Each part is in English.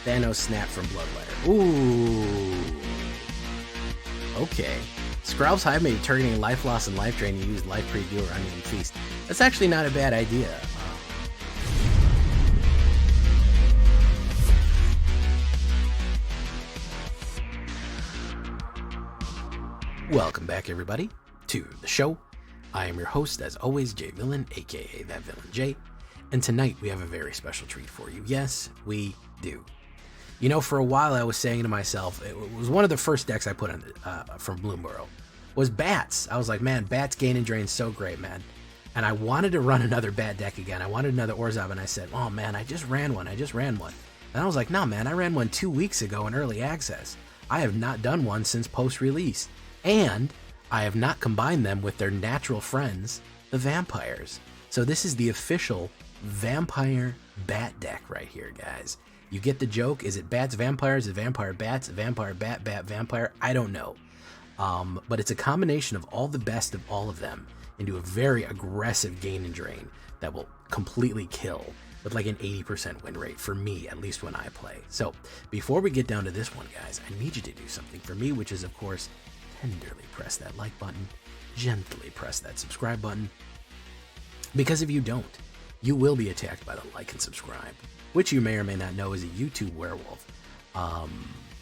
Thanos Snap from Bloodletter. Ooh. Okay. Skrow's Hive may be targeting life loss and life drain. You use life preview or uneven feast. That's actually not a bad idea. Welcome back, everybody, to the show. I am your host, as always, Jay Villain, aka That Villain Jay. And tonight we have a very special treat for you. Yes, we do. You know, for a while I was saying to myself, it was one of the first decks I put on from BLOOMBURROW, was Bats. I was like, man, Bats gain and drain so great, man. And I wanted to run another Bat deck again. I wanted another Orzhov, and I said, oh man, I just ran one. And I was like, no, man, I ran one 2 weeks ago in early access. I have not done one since post-release. And I have not combined them with their natural friends, the vampires. So this is the official vampire bat deck right here, guys. You get the joke. Is it bats, vampires? Is it vampire bats? Vampire bat, bat, vampire? I don't know. But it's a combination of all the best of all of them into a very aggressive gain and drain that will completely kill with like an 80% win rate for me, at least when I play. So before we get down to this one, guys, I need you to do something for me, which is, of course, tenderly press that like button, gently press that subscribe button, because if you don't, you will be attacked by the like and subscribe, which you may or may not know is a YouTube werewolf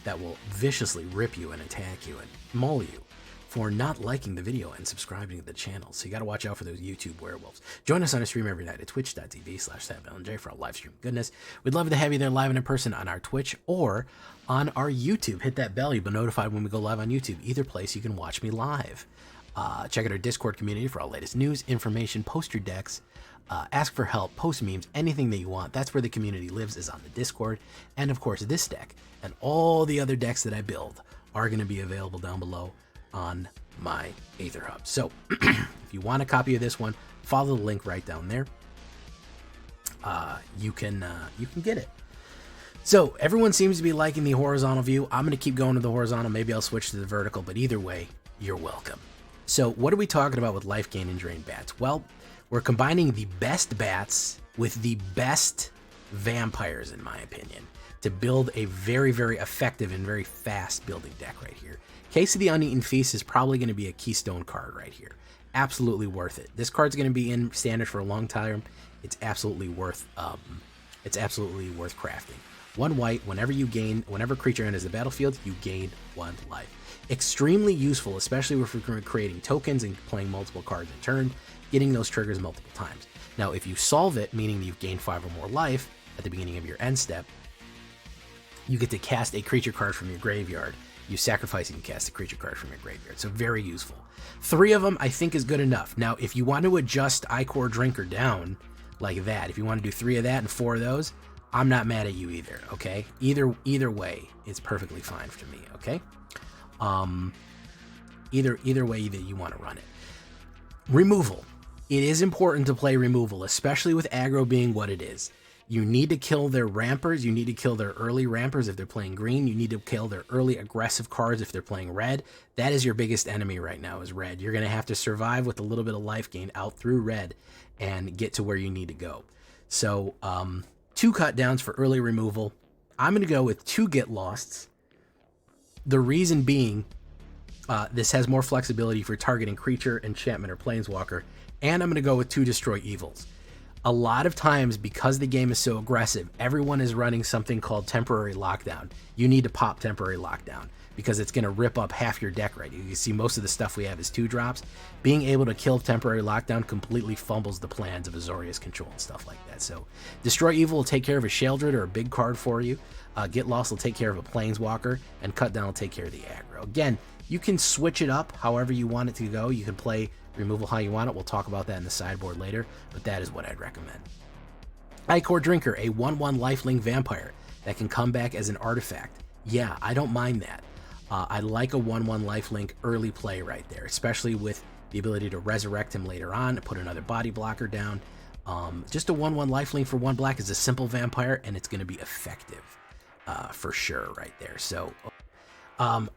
that will viciously rip you and attack you and maul you for not liking the video and subscribing to the channel. So you got to watch out for those YouTube werewolves. Join us on a stream every night at twitch.tv/ThatVillainJ for all live stream goodness. We'd love to have you there live and in person on our Twitch or on our YouTube. Hit that bell. You'll be notified when we go live on YouTube. Either place you can watch me live. Check out our Discord community for all latest news, information, post your decks, ask for help, post memes, anything that you want. That's where the community lives, is on the Discord. And of course, this deck and all the other decks that I build are going to be available down below on my AetherHub. So if you want a copy of this one, follow the link right down there. You can get it. So everyone seems to be liking the horizontal view. I'm going to keep going to the horizontal. Maybe I'll switch to the vertical, but either way, you're welcome. So what are we talking about with life gain and drain bats? Well, we're combining the best bats with the best vampires, in my opinion, to build a very, very effective and very fast building deck right here. Case of the Uneaten Feast is probably going to be a keystone card right here. Absolutely worth it. This card's going to be in standard for a long time. It's absolutely worth crafting. 1 white, whenever creature enters the battlefield, you gain 1 life. Extremely useful, especially if we're creating tokens and playing multiple cards in turn, getting those triggers multiple times. Now, if you solve it, meaning you've gained 5 or more life at the beginning of your end step, you get to cast a creature card from your graveyard. You sacrifice and you cast a creature card from your graveyard. So very useful. 3 of them, I think, is good enough. Now, if you want to adjust Ichor Drinker down like that, if you want to do 3 of that and 4 of those, I'm not mad at you either, okay? Either way, it's perfectly fine for me, okay? Either way that you want to run it. Removal. It is important to play removal, especially with aggro being what it is. You need to kill their rampers. You need to kill their early rampers if they're playing green. You need to kill their early aggressive cards if they're playing red. That is your biggest enemy right now, is red. You're going to have to survive with a little bit of life gain out through red and get to where you need to go. So 2 cut downs for early removal. I'm going to go with 2 get losts. The reason being, this has more flexibility for targeting creature, enchantment, or planeswalker. And I'm going to go with 2 destroy evils. A lot of times, because the game is so aggressive, everyone is running something called temporary lockdown. You need to pop temporary lockdown because it's going to rip up half your deck right. You can see most of the stuff we have is 2 drops. Being able to kill temporary lockdown completely fumbles the plans of Azorius Control and stuff like that. So destroy evil will take care of a Sheldred or a big card for you. Get lost will take care of a planeswalker, and cut down will take care of the aggro. Again, you can switch it up however you want it to go. You can play removal how you want it. We'll talk about that in the sideboard later, but that is what I'd recommend. Ichor Drinker, a 1/1 lifelink vampire that can come back as an artifact. Yeah, I don't mind that. I like a 1/1 lifelink early play right there, especially with the ability to resurrect him later on and put another body blocker down. Just a 1/1 lifelink for 1 black is a simple vampire, and it's going to be effective for sure right there. So,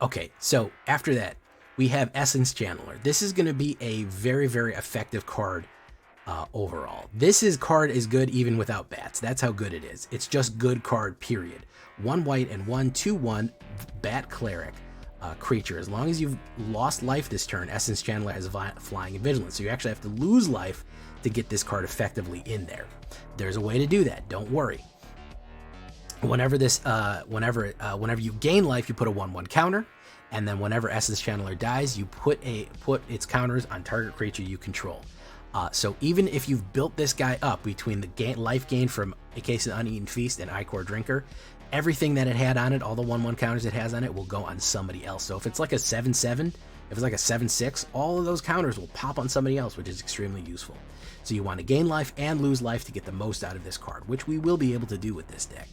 okay, so after that, we have Essence Channeler. This is going to be a very, very effective card overall. Card is good even without bats. That's how good it is. It's just good card, period. 1 white and 1/2/1 bat cleric creature. As long as you've lost life this turn, Essence Channeler has flying and vigilance. So you actually have to lose life to get this card effectively in there. There's a way to do that. Don't worry. Whenever you gain life, you put a 1/1 counter, and then whenever Essence Channeler dies, you put its counters on target creature you control. So even if you've built this guy up between the life gain from A Case of Uneaten Feast and Ichor Drinker, everything that it had on it, all the 1/1 counters it has on it, will go on somebody else. So if it's like a 7/7, if it's like a 7/6, all of those counters will pop on somebody else, which is extremely useful. So you want to gain life and lose life to get the most out of this card, which we will be able to do with this deck.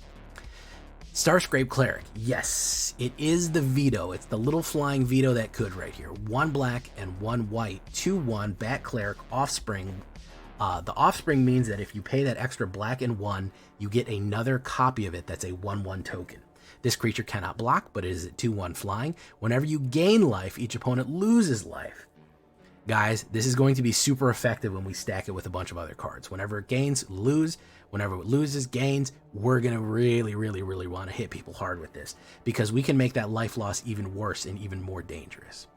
Starscrape Cleric. Yes, it is the Veto. It's the little flying Veto that could right here. 1 black and 1 white, 2/1 Bat Cleric Offspring. The Offspring means that if you pay that extra black and 1, you get another copy of it that's a 1/1 token. This creature cannot block, but it is at 2/1 flying. Whenever you gain life, each opponent loses life. Guys, this is going to be super effective when we stack it with a bunch of other cards. Whenever it gains, lose. Whenever it loses, gains. We're going to really, really, really want to hit people hard with this, because we can make that life loss even worse and even more dangerous.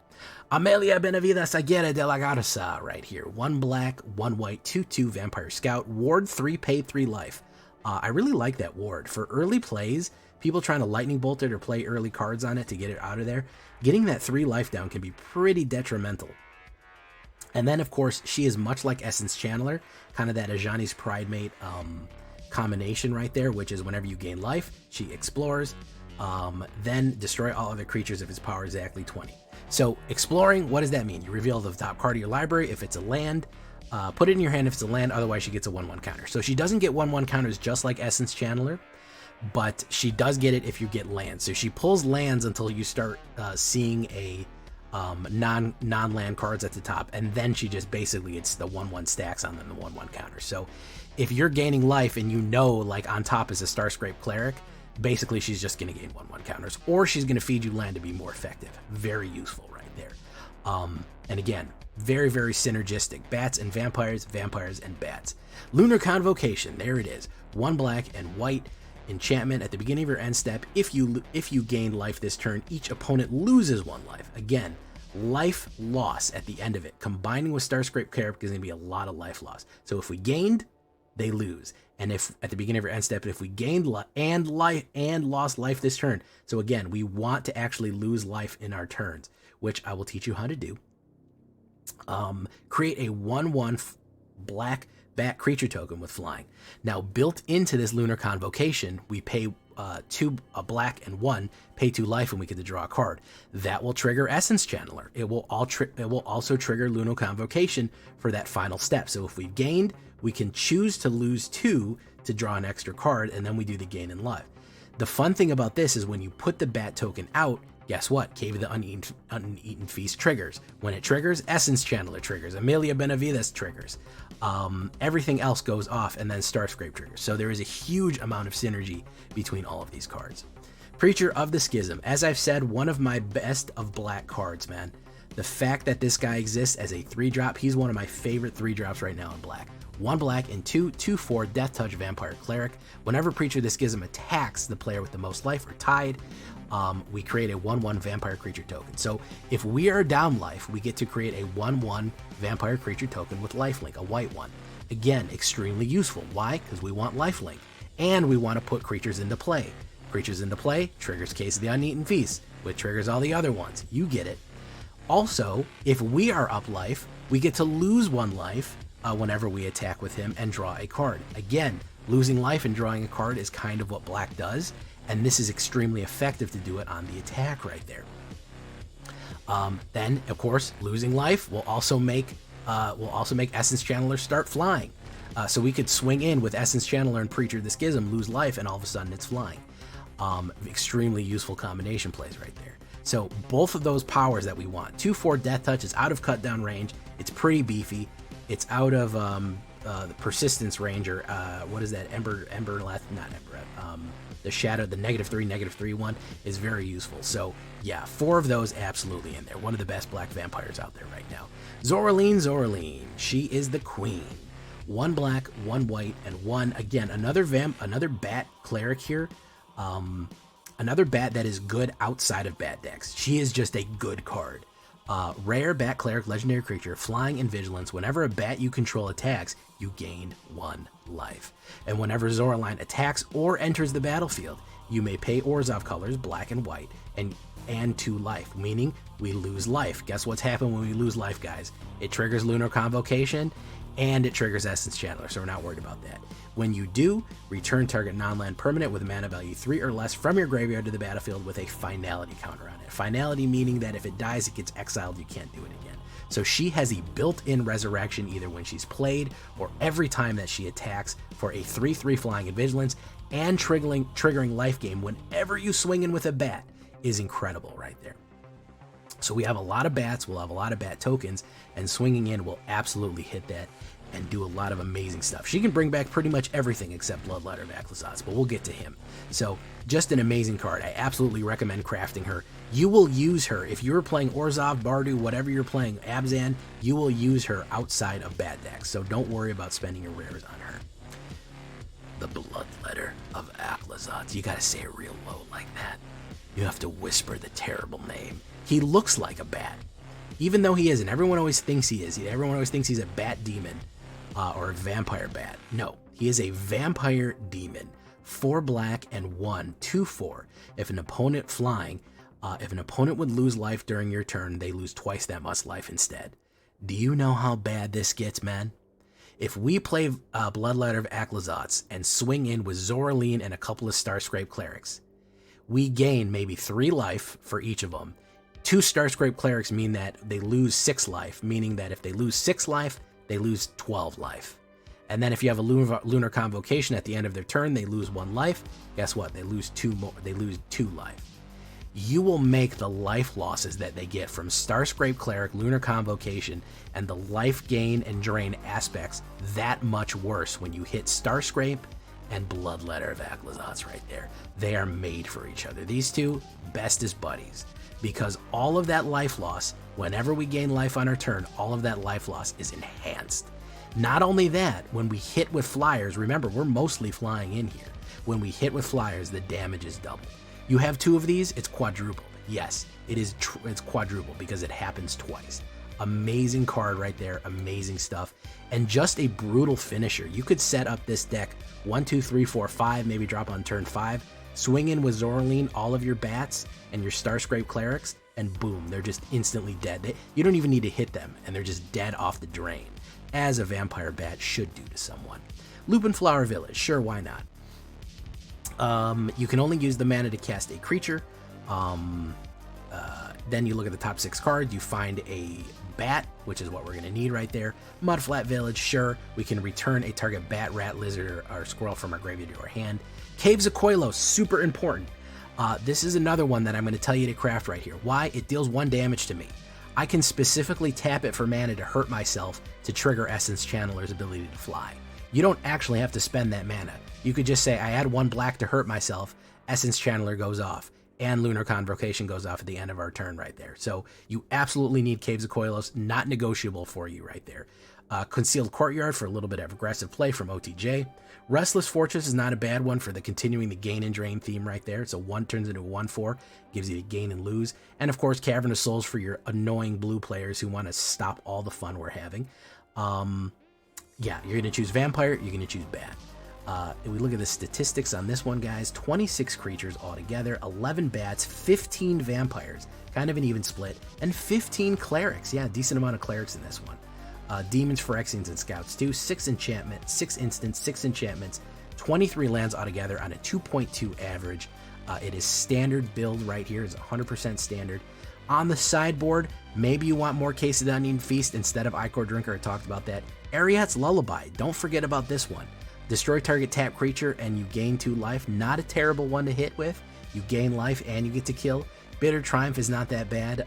Amalia, Benevidas, Aguirre de la Garza right here. 1 black, 1 white, 2/2 Vampire Scout. Ward 3, pay 3 life. I really like that ward. For early plays, people trying to lightning bolt it or play early cards on it to get it out of there, getting that 3 life down can be pretty detrimental. And then, of course, she is much like Essence Channeler, kind of that Ajani's Pridemate combination right there, which is whenever you gain life, she explores, then destroy all other creatures if its power is exactly 20. So exploring, what does that mean? You reveal the top card of your library. If it's a land, put it in your hand if it's a land, otherwise she gets a 1/1 counter. So she doesn't get 1/1 counters just like Essence Channeler, but she does get it if you get lands. So she pulls lands until you start seeing a non-land cards at the top, and then she just basically, it's the 1/1 stacks on them, the 1/1 counter. So if you're gaining life and you know, like, on top is a Starscrape Cleric, basically she's just going to gain 1/1 counters, or she's going to feed you land to be more effective. Very useful right there. And again, very, very synergistic. Bats and vampires, vampires and bats. Lunar Convocation, there it is. 1 black and white enchantment. At the beginning of your end step, if you gain life this turn, each opponent loses 1 life. Again, life loss at the end of it. Combining with Starscrape Cleric is going to be a lot of life loss. So if we gained, they lose. And if at the beginning of your end step, if we gained and lost life this turn, so again, we want to actually lose life in our turns, which I will teach you how to do. Create a 1/1 black bat creature token with flying. Now, built into this Lunar Convocation, we pay 2 black and 1, pay 2 life, and we get to draw a card. That will trigger Essence Channeler. It will also trigger Lunar Convocation for that final step. So if we've gained, we can choose to lose 2 to draw an extra card, and then we do the gain in life. The fun thing about this is when you put the bat token out, guess what? Cave of the Uneaten Feast triggers. When it triggers, Essence Channeler triggers. Amalia Benevidas triggers. Everything else goes off, and then Starscrape triggers. So there is a huge amount of synergy between all of these cards. Preacher of the Schism. As I've said, one of my best of black cards, man. The fact that this guy exists as a 3-drop, he's one of my favorite 3-drops right now in black. 1 black and 2/4 Death Touch Vampire Cleric. Whenever Preacher of the Schism attacks the player with the most life or tied, we create a 1/1 vampire creature token. So if we are down life, we get to create a 1/1 vampire creature token with lifelink, a white one. Again, extremely useful. Why? Because we want lifelink, and we want to put creatures into play. Creatures into play triggers Case of the Uneaten Feast, which triggers all the other ones. You get it. Also, if we are up life, we get to lose 1 life whenever we attack with him and draw a card. Again, losing life and drawing a card is kind of what black does, and this is extremely effective to do it on the attack right there. Then, of course, losing life will also make Essence Channeler start flying. So we could swing in with Essence Channeler and Preacher of the Schism, lose life, and all of a sudden it's flying. Extremely useful combination plays right there. So both of those powers that we want. 2/4 Death Touch is out of cut down range. It's pretty beefy. It's out of the persistence range, or what is that? The shadow, the -3/-3 one is very useful. So yeah, 4 of those absolutely in there. One of the best black vampires out there right now. Zoraline. She is the queen. 1 black, 1 white, and 1, again, another bat cleric here. Another bat that is good outside of bat decks. She is just a good card. Rare bat cleric legendary creature, flying and vigilance. Whenever a bat you control attacks, you gain 1 life. And whenever Zoraline attacks or enters the battlefield, you may pay Orzhov colors, black and white, and 2 life, meaning we lose life. Guess what's happened when we lose life, guys? It triggers Lunar Convocation, and it triggers Essence Channeler, so we're not worried about that. When you do, return target non-land permanent with a mana value 3 or less from your graveyard to the battlefield with a finality counter on it. Finality meaning that if it dies, it gets exiled, you can't do it again. So she has a built-in resurrection either when she's played or every time that she attacks for a 3/3 flying and vigilance, and triggering life gain whenever you swing in with a bat is incredible right there. So we have a lot of bats, we'll have a lot of bat tokens, and swinging in will absolutely hit that and do a lot of amazing stuff. She can bring back pretty much everything except Bloodletter of Aclazotz, but we'll get to him. So just an amazing card. I absolutely recommend crafting her. You will use her if you're playing Orzhov, Bardu, whatever you're playing, Abzan, you will use her outside of bad decks. So don't worry about spending your rares on her. The Bloodletter of Aclazotz. You gotta say it real low like that. You have to whisper the terrible name. He looks like a bat, even though he isn't. Everyone always thinks he is. Everyone always thinks he's a bat demon. Or a vampire bat. No, he is a vampire demon. 4 black and 1, 2/4. If an opponent would lose life during your turn, they lose twice that much life instead. Do you know how bad this gets, man? If we play Bloodletter of Aclazotz and swing in with Zoraline and a couple of Starscrape clerics, we gain maybe 3 life for each of them. 2 Starscrape clerics mean that they lose 6 life, meaning that if they lose 6 life, they lose 12 life. And then if you have a Lunar Convocation at the end of their turn, they lose 1 life. Guess what? They lose 2 more. They lose 2 life. You will make the life losses that they get from Starscrape Cleric, Lunar Convocation, and the life gain and drain aspects that much worse when you hit Starscrape and Bloodletter of Aclazotz right there. They are made for each other. These two, bestest buddies. Because all of that life loss, whenever we gain life on our turn, all of that life loss is enhanced. Not only that, when we hit with flyers, remember, we're mostly flying in here. When we hit with flyers, the damage is doubled. You have 2 of these, it's quadrupled. Yes, it's quadruple because it happens twice. Amazing card right there, amazing stuff, and just a brutal finisher. You could set up this deck 1, 2, 3, 4, 5, maybe drop on turn 5, swing in with Zoraline, all of your bats and your Starscrape clerics, and boom, they're just instantly dead. You don't even need to hit them, and they're just dead off the drain, as a vampire bat should do to someone. Lupin Flower Village, sure, why not? You can only use the mana to cast a creature. Then you look at the top 6 cards, you find a bat, which is what we're going to need right there. Mudflat Village, sure, we can return a target bat, rat, lizard, or squirrel from our graveyard to our hand. Caves of Koilos, super important. This is another one that I'm going to tell you to craft right here. Why? It deals 1 damage to me. I can specifically tap it for mana to hurt myself to trigger Essence Channeler's ability to fly. You don't actually have to spend that mana. You could just say, I add 1 black to hurt myself, Essence Channeler goes off, and Lunar Convocation goes off at the end of our turn right there. So you absolutely need Caves of Koilos, not negotiable for you right there. Concealed Courtyard for a little bit of aggressive play from OTJ. Restless Fortress is not a bad one for the continuing the gain and drain theme right there. So 1 turns into a 1/4, gives you the gain and lose. And of course, Cavern of Souls for your annoying blue players who want to stop all the fun we're having. Yeah, you're going to choose Vampire, you're going to choose Bat. If we look at the statistics on this one, guys, 26 creatures altogether, 11 bats, 15 vampires, kind of an even split, and 15 clerics. Yeah, decent amount of clerics in this one. Demons, Phyrexians, and Scouts too. 6 enchantments, 6 instants, 6 enchantments, 23 lands altogether on a 2.2 average. It is standard build right here. It's 100% standard. On the sideboard, maybe you want more Case of the Onion Feast instead of Ichor Drinker. I talked about that. Ariat's Lullaby. Don't forget about this one. Destroy target tap creature and you gain 2 life. Not a terrible one to hit with. You gain life and you get to kill. Bitter Triumph is not that bad.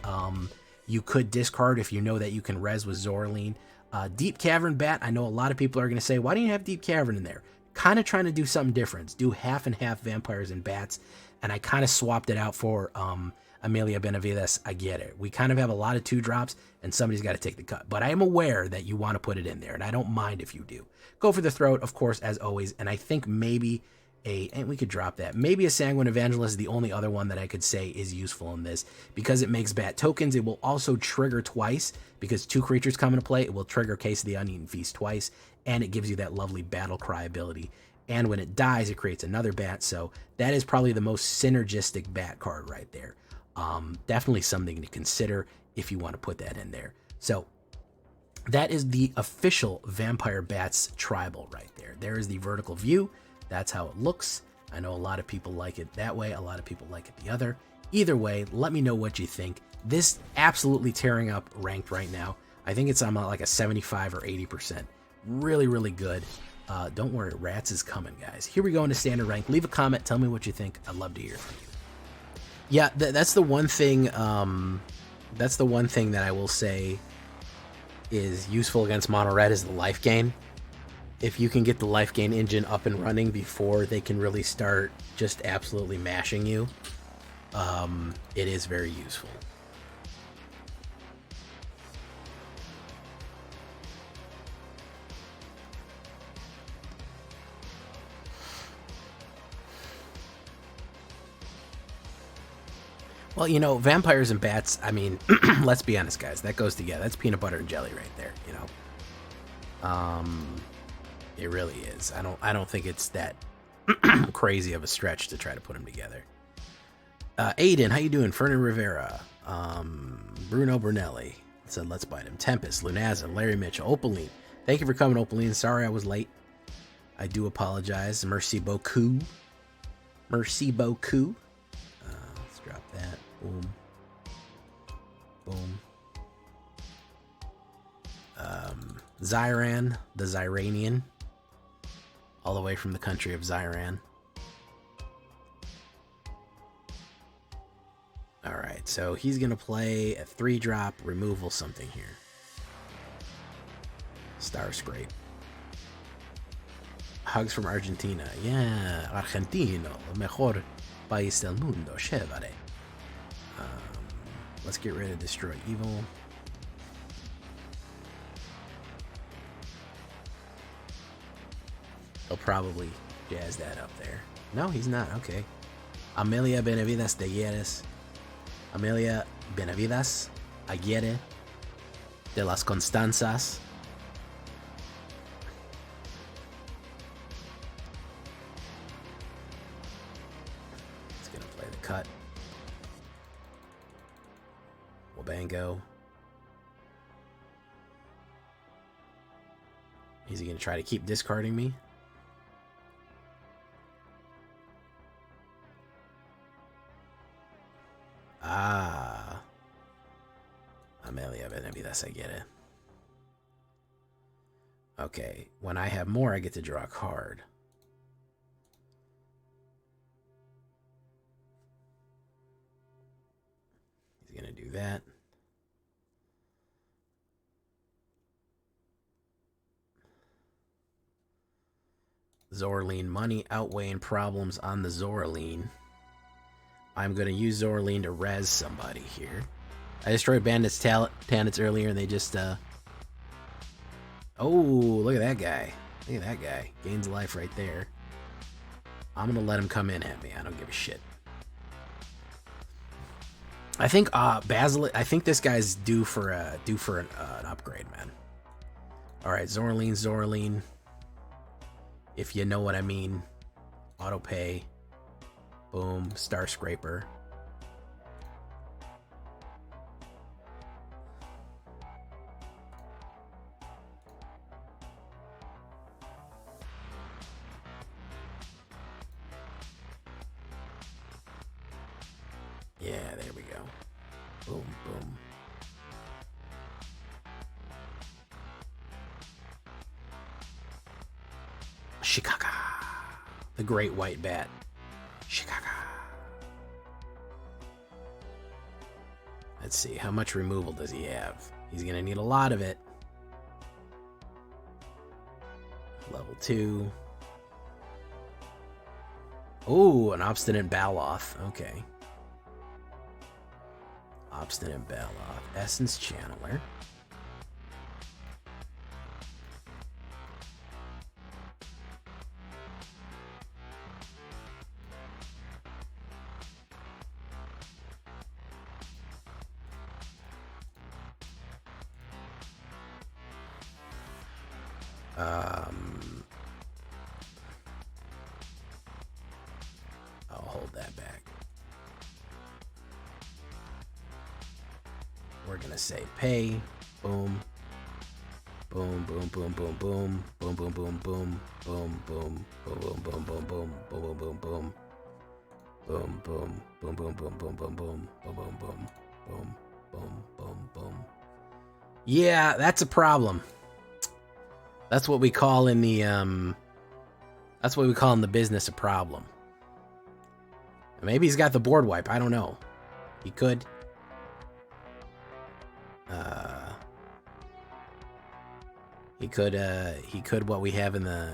You could discard if you know that you can res with Zoraline. Deep Cavern Bat, I know a lot of people are going to say, why do you have Deep Cavern in there? Kind of trying to do something different. Do half and half vampires and bats. And I kind of swapped it out for a Amalia, Benevidas, Aguirre. We kind of have a lot of 2-drops, and somebody's got to take the cut. But I am aware that you want to put it in there, and I don't mind if you do. Go for the throat, of course, as always, and I think maybe and we could drop that. Maybe a Sanguine Evangelist is the only other one that I could say is useful in this. Because it makes bat tokens, it will also trigger twice. Because 2 creatures come into play, it will trigger Case of the Uneaten Feast twice. And it gives you that lovely Battle Cry ability. And when it dies, it creates another bat. So that is probably the most synergistic bat card right there. Definitely something to consider if you want to put that in there. So that is the official Vampire Bats tribal right there. There is the vertical view. That's how it looks. I know a lot of people like it that way. A lot of people like it the other. Either way, let me know what you think. This absolutely tearing up ranked right now. I think it's on like a 75 or 80%. Really, really good. Don't worry, Rats is coming, guys. Here we go into standard rank. Leave a comment. Tell me what you think. I'd love to hear from you. Yeah, that's the one thing. That's the one thing that I will say is useful against mono red is the life gain. If you can get the life gain engine up and running before they can really start just absolutely mashing you, it is very useful. Well, you know, vampires and bats, I mean, let's be honest, guys, that goes together. That's peanut butter and jelly right there, you know. It really is. I don't think it's that crazy of a stretch to try to put them together. Aiden, how you doing? Fernan Rivera, Bruno Brunelli said, let's bite him. Tempest, Lunazin, Larry Mitchell, Opaline. Thank you for coming, Opaline. Sorry I was late. I do apologize. Merci beaucoup. Merci beaucoup. Let's drop that. Boom. Boom. Zyran, the Zyranian. All the way from the country of Zyran. Alright, so he's going to play a 3-drop removal something here. Star Scrape. Hugs from Argentina. Yeah, Argentino, el mejor país del mundo, chévere. Let's get rid of Destroy Evil. He'll probably jazz that up there. No, he's not. Okay. Amalia, Benevidas, Aguirre. Amalia, Benevidas, Aguirre, de las Constanzas. He's going to play the cut. Wabango. Is he going to try to keep discarding me? Ah. Amalia, Benevidas, I get it. Okay, when I have more, I get to draw a card. He's going to do that. Zoraline money outweighing problems on the Zoraline. I'm going to use Zoraline to res somebody here. I destroyed Bandit's Tannets earlier and they just, Oh, look at that guy. Look at that guy. Gains life right there. I'm going to let him come in at me. I don't give a shit. I think, Basilisk, I think this guy's due for an upgrade, man. Alright, Zoraline. If you know what I mean. Auto pay. Boom. Star Scraper. Yeah, there we go. Boom, boom. Chicago. The Great White Bat. Chicago. Let's see, how much removal does he have? He's going to need a lot of it. Level 2. Oh, an Obstinate Baloth. Okay. Obstinate Baloth. Essence Channeler. I'll hold that back. We're gonna say pay. Boom. Boom, boom, boom, boom, boom. Boom, boom, boom, boom. Boom, boom, boom, boom, boom, boom, boom. Boom, boom, boom, boom. Boom, boom, boom, boom, boom, boom, boom, boom. Boom, boom, boom. Boom, boom, boom, boom. Yeah, that's a problem. That's what we call in the that's what we call in the business a problem. Maybe he's got the board wipe. I don't know. He could. He could what we have in the.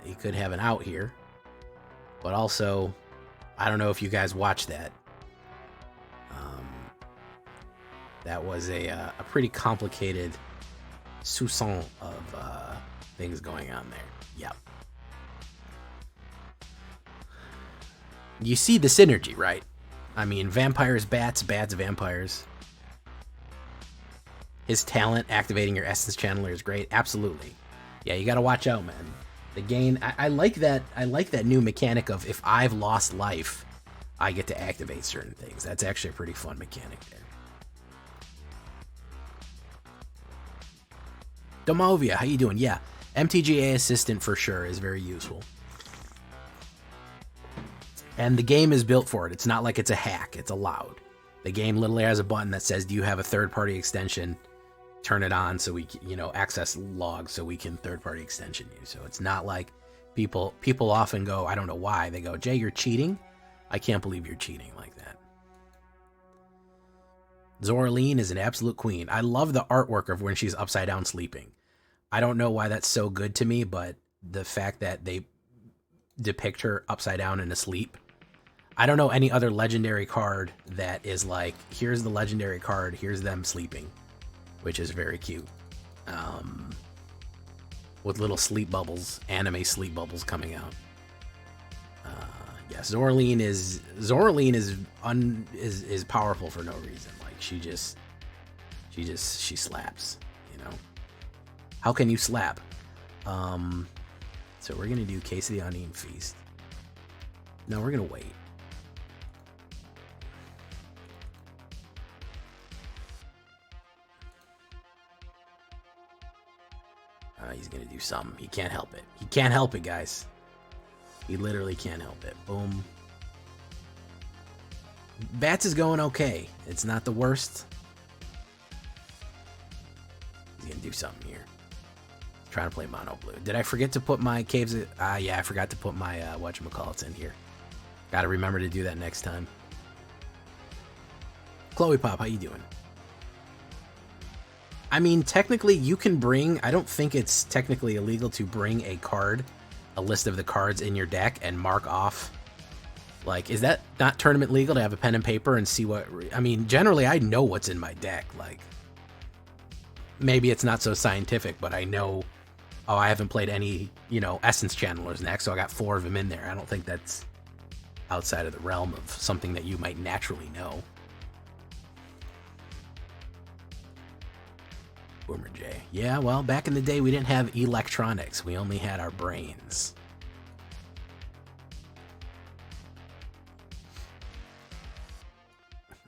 He could have an out here. But also, I don't know if you guys watched that. That was a pretty complicated soupçon of things going on there. Yep. You see the synergy, right? I mean, vampires, bats, bats, vampires. His talent, activating your essence channeler, is great. Absolutely. Yeah, you gotta watch out, man. The gain, I like that. I like that new mechanic of if I've lost life, I get to activate certain things. That's actually a pretty fun mechanic there. Domovia, how you doing? Yeah, MTGA assistant for sure is very useful. And the game is built for it. It's not like it's a hack. It's allowed. The game literally has a button that says, do you have a third-party extension? Turn it on so we can, access logs so we can third-party extension you. So it's not like people often go, I don't know why. They go, Jay, you're cheating? I can't believe you're cheating like that. Zoraline is an absolute queen. I love the artwork of when she's upside down sleeping. I don't know why that's so good to me, but the fact that they depict her upside down and asleep. I don't know any other legendary card that is like, here's the legendary card, here's them sleeping, which is very cute. With little sleep bubbles, anime sleep bubbles coming out. Yeah, Zoraline is powerful for no reason. Like she slaps, How can you slap? So we're gonna do Case of the Onion Feast. No, we're gonna wait. He's gonna do something. He can't help it. He can't help it, guys. He literally can't help it. Boom. Bats is going okay. It's not the worst. He's gonna do something here. Trying to play mono blue. Did I forget to put my caves? Yeah, I forgot to put my whatchamacallits in here. Gotta remember to do that next time. Chloe Pop, how you doing? I mean, technically you can bring, I don't think it's technically illegal to bring a card, a list of the cards in your deck and mark off. Like, is that not tournament legal to have a pen and paper and see what, I mean, generally I know what's in my deck. Like, maybe it's not so scientific, but I know, oh, I haven't played any, essence channelers next, so I got 4 of them in there. I don't think that's outside of the realm of something that you might naturally know. Boomer J. Yeah, well, back in the day, we didn't have electronics. We only had our brains.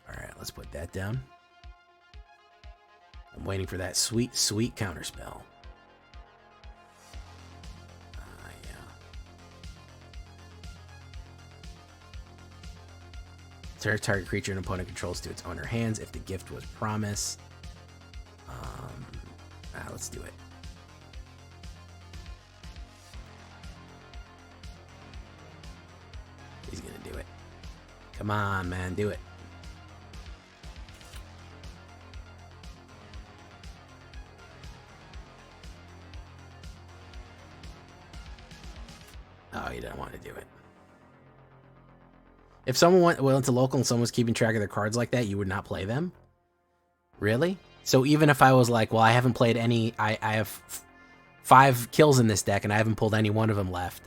All right, let's put that down. I'm waiting for that sweet, sweet counterspell. Yeah. Target creature an opponent controls to its owner hands if the gift was promised. Let's do it. He's gonna do it. Come on, man, do it. Oh, he didn't want to do it. If someone went into local and someone was keeping track of their cards like that, you would not play them? Really? So even if I was like, well, I haven't played any, I have 5 kills in this deck and I haven't pulled any one of them left.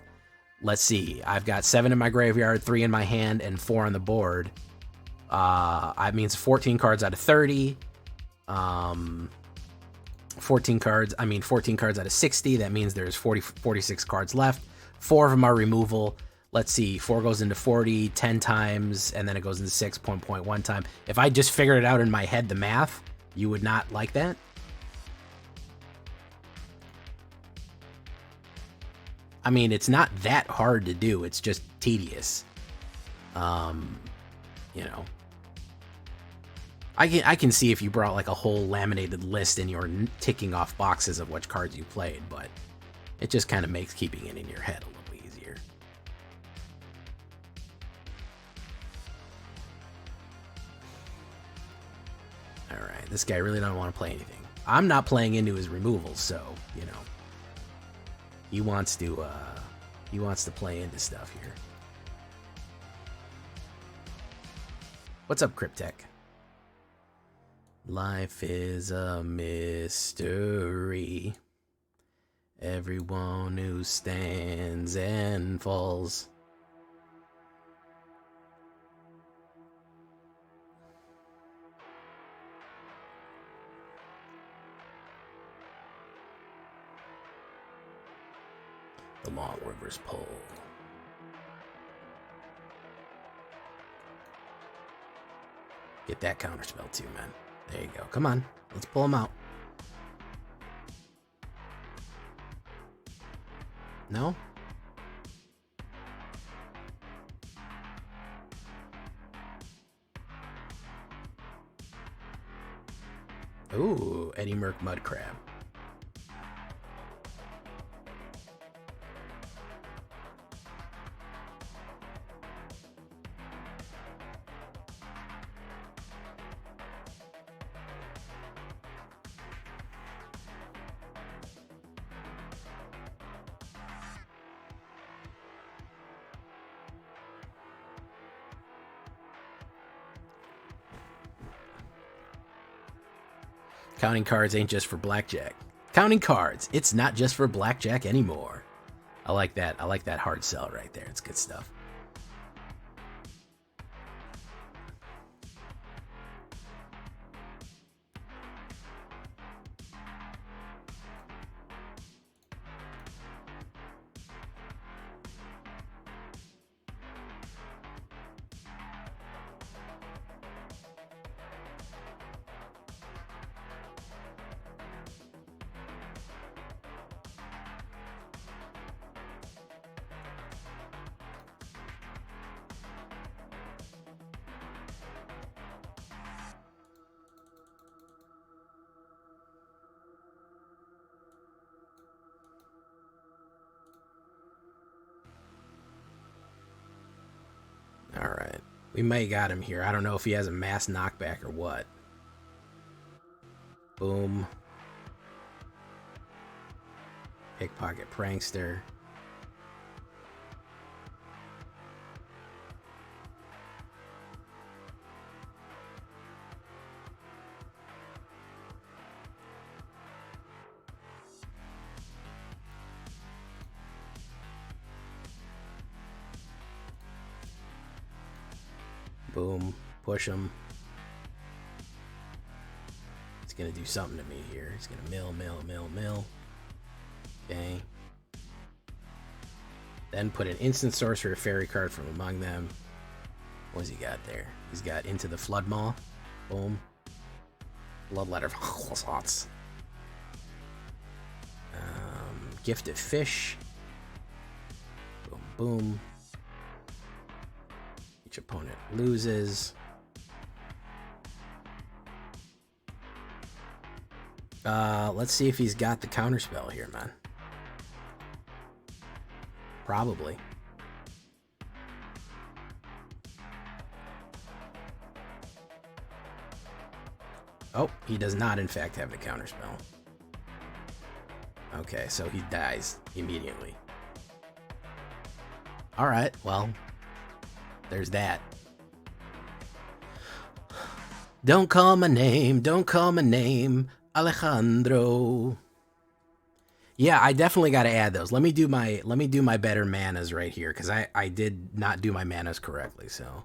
Let's see. I've got 7 in my graveyard, 3 in my hand, and 4 on the board. I mean, it's 14 cards out of 30. 14 cards out of 60. That means there's 46 cards left. 4 of them are removal. Let's see, 4 goes into 40 10 times, and then it goes into 6.1 time. If I just figured it out in my head, the math, you would not like that? I mean, it's not that hard to do. It's just tedious. You know. I can see if you brought like a whole laminated list and you're ticking off boxes of which cards you played, but it just kind of makes keeping it in your head a little easier. Alright, this guy really doesn't want to play anything. I'm not playing into his removals, so, you know. He wants to play into stuff here. What's up, Cryptech? Life is a mystery. Everyone who stands and falls. The long rivers pull. Get that counterspell too, man. There you go. Come on. Let's pull them out. No? Ooh, Eddie Merc Mud Crab. Counting cards ain't just for blackjack. Counting cards, it's not just for blackjack anymore. I like that. I like that hard sell right there. It's good stuff. Alright. We may got him here. I don't know if he has a mass knockback or what. Boom. Pickpocket Prankster. Boom. Push him. It's gonna do something to me here. It's gonna mill. Okay. Then put an instant sorcerer fairy card from among them. What's he got there? He's got Into the Flood Maw. Boom. Bloodletter. Gifted Fish. Boom, boom. Each opponent loses. Let's see if he's got the counterspell here, man. Probably. Oh, he does not in fact have the counterspell. Okay, so he dies immediately. Alright, well, there's that. Don't call my name, don't call my name, Alejandro. Yeah, I definitely got to add those. Let me do my better manas right here, because I did not do my manas correctly. So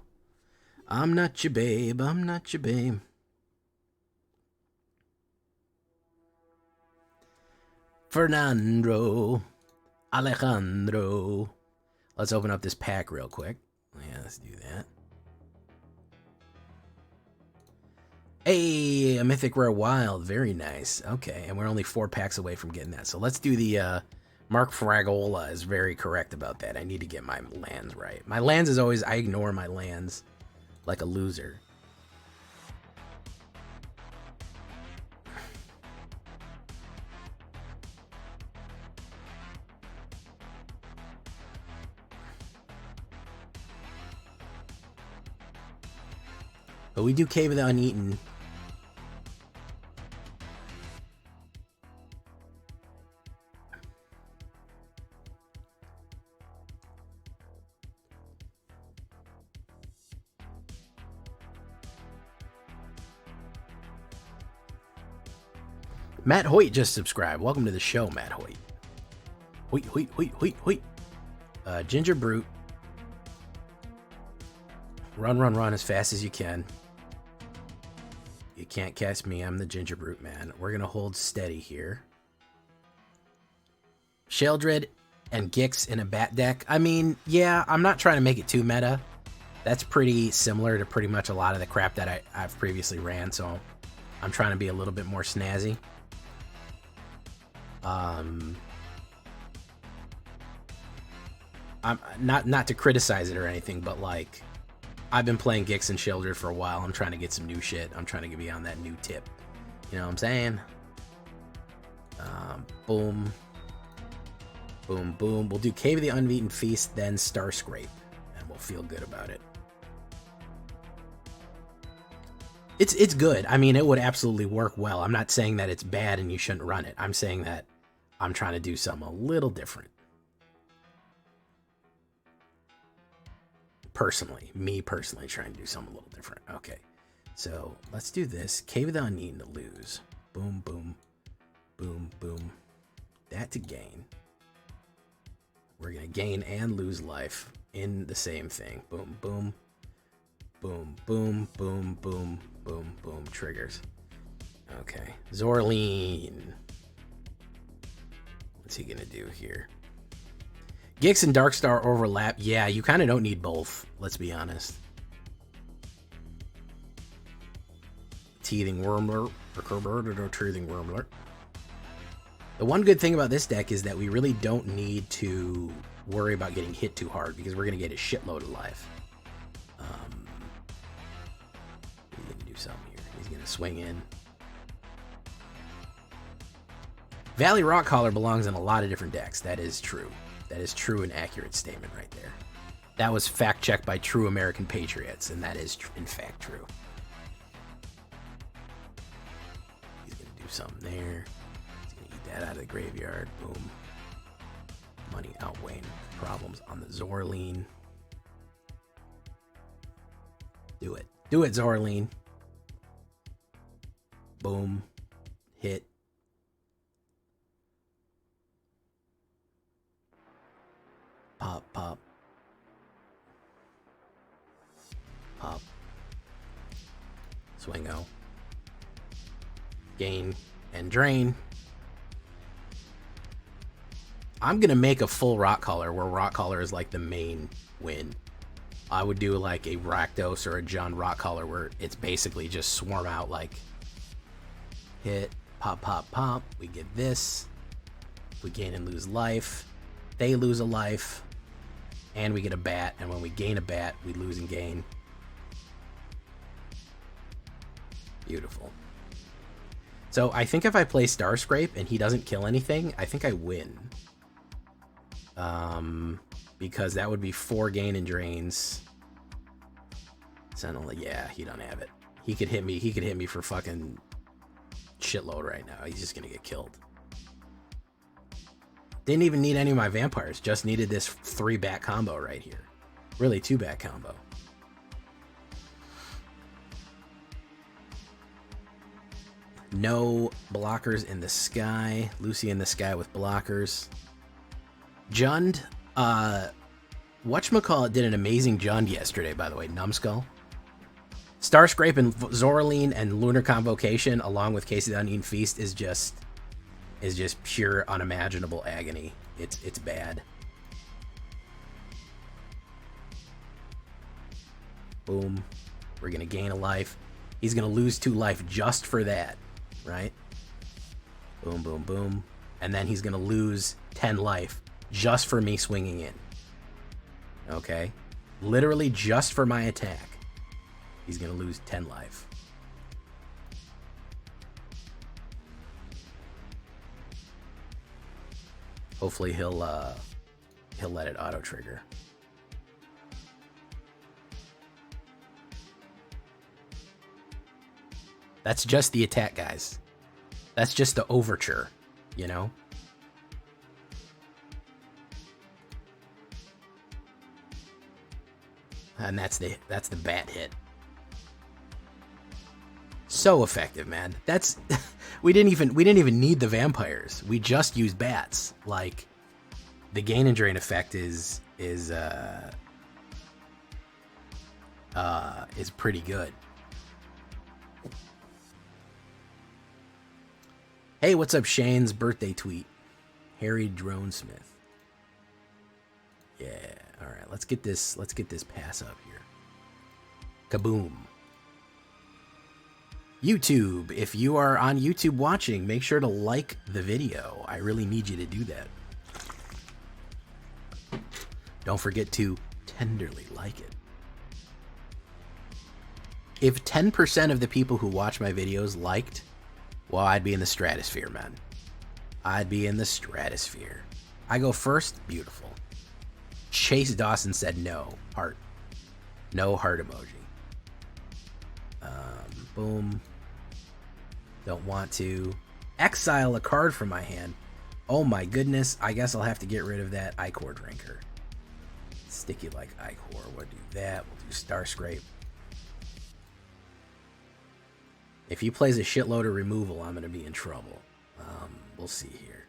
I'm not your babe, I'm not your babe. Fernando, Alejandro. Let's open up this pack real quick. Yeah, let's do that. Hey, a Mythic Rare Wild. Very nice. Okay, and we're only 4 packs away from getting that. So let's do the... Mark Fragola is very correct about that. I need to get my lands right. My lands is always... I ignore my lands like a loser. But we do Cave of the Uneaten. Matt Hoyt just subscribed. Welcome to the show, Matt Hoyt. Hoyt. Ginger Brute. Run as fast as you can. You can't catch me. I'm the Ginger Brute man. We're going to hold steady here. Sheldred and Gix in a bat deck. I mean, yeah, I'm not trying to make it too meta. That's pretty similar to pretty much a lot of the crap that I've previously ran, so I'm trying to be a little bit more snazzy. I'm not to criticize it or anything, but like I've been playing Gix and Sheldred for a while. I'm trying to get some new shit. I'm trying to be on that new tip. You know what I'm saying? Boom. Boom, boom. We'll do Cave of the Uneaten Feast, then Star Scrape, and we'll feel good about it. It's good. I mean, it would absolutely work well. I'm not saying that it's bad and you shouldn't run it. I'm saying that I'm trying to do something a little different. Me personally trying to do something a little different. Okay, so let's do this. Cave of the Uneaten to lose. Boom, boom, boom, boom. That to gain. We're going to gain and lose life in the same thing. Boom, boom, boom, boom, boom, boom, boom, boom. Triggers. Okay, Zoraline. What's he going to do here? Gix and Darkstar overlap. Yeah, you kind of don't need both, let's be honest. Teething Wormler, or Teething Wormler. The one good thing about this deck is that we really don't need to worry about getting hit too hard, because we're going to get a shitload of life. He's going to do something here. He's going to swing in. Valley Rockcaller belongs in a lot of different decks. That is true. That is true and accurate statement right there. That was fact-checked by true American patriots, and that is, in fact, true. He's going to do something there. He's going to eat that out of the graveyard. Boom. Money outweighing problems on the Zoraline. Do it. Do it, Zoraline. Boom. Hit. Pop, pop. Pop. Swingo. Gain and drain. I'm going to make a full Rockcaller where Rockcaller is like the main win. I would do like a Rakdos or a John Rockcaller where it's basically just swarm out like hit, pop, pop, pop. We get this. We gain and lose life. They lose a life. And we get a bat, and when we gain a bat, we lose and gain. Beautiful. So I think if I play Star Scrape and he doesn't kill anything, I think I win. Because that would be 4 gain and drains. Sentinel, yeah, he don't have it. He could hit me. He could hit me for fucking shitload right now. He's just gonna get killed. Didn't even need any of my vampires. Just needed this 3-bat combo right here. Really, 2-bat combo. No blockers in the sky. Lucy in the sky with blockers. Jund, whatchamacallit did an amazing Jund yesterday, by the way, Numbskull. Starscrape and Zoraline and Lunar Convocation, along with Casey the Uneaten Feast, is just pure unimaginable agony. It's bad. Boom. We're gonna gain a life. He's gonna lose 2 life just for that, right? Boom, boom, boom. And then he's gonna lose 10 life just for me swinging in. Okay? Literally just for my attack. He's gonna lose 10 life. Hopefully he'll let it auto trigger. That's just the attack, guys. That's just the overture, you know? And that's the bat hit. So effective, man. That's we didn't even need the vampires. We just used bats. Like, the gain and drain effect is pretty good. Hey, what's up, Shane's birthday tweet? Harry Dronesmith. Yeah, all right. Let's get this pass up here. Kaboom. YouTube, if you are on YouTube watching, make sure to like the video. I really need you to do that. Don't forget to tenderly like it. If 10% of the people who watch my videos liked, well, I'd be in the stratosphere, man. I'd be in the stratosphere. I go first, beautiful. Chase Dawson said no, heart. No heart emoji. Boom. Don't want to. Exile a card from my hand. Oh my goodness, I guess I'll have to get rid of that Ichor Drinker. Sticky like Ichor, we'll do that. We'll do Starscrape. If he plays a shitload of removal, I'm going to be in trouble. We'll see here.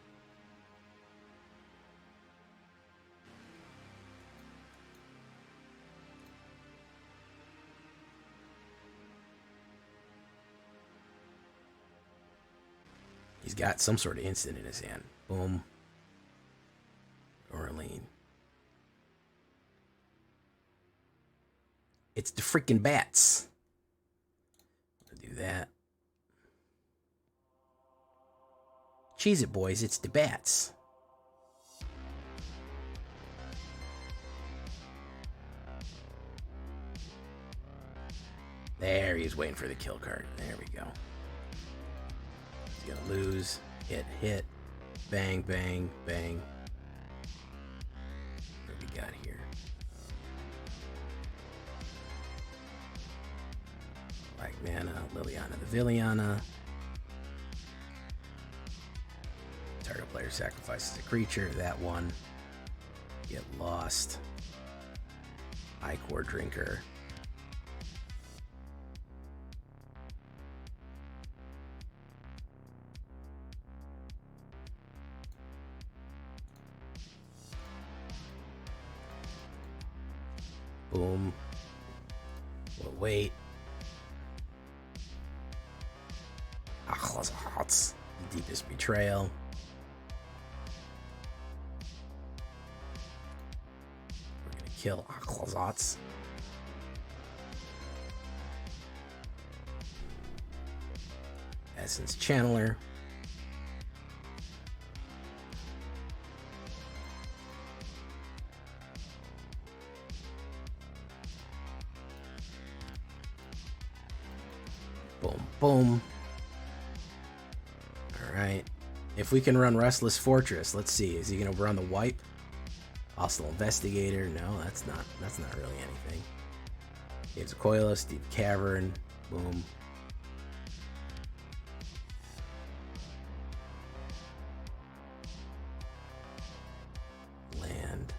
He's got some sort of instant in his hand. Boom. Zoraline. It's the freaking bats. Do that. Cheese it, boys. It's the bats. There, he's waiting for the kill card. There we go. He's gonna lose. Hit, hit. Bang, bang, bang. What do we got here? Black mana, Liliana the Villainy. Target player sacrifices a creature. That one. Get lost. Ichor Drinker. Boom. We'll wait. The Deepest Betrayal. We're gonna kill Akhlazats. Essence Channeler. Boom, boom. Alright. If we can run Restless Fortress, let's see. Is he gonna run the wipe? Hostile Investigator. No, that's not really anything. Caves of Koilos, Deep Cavern. Boom. Land.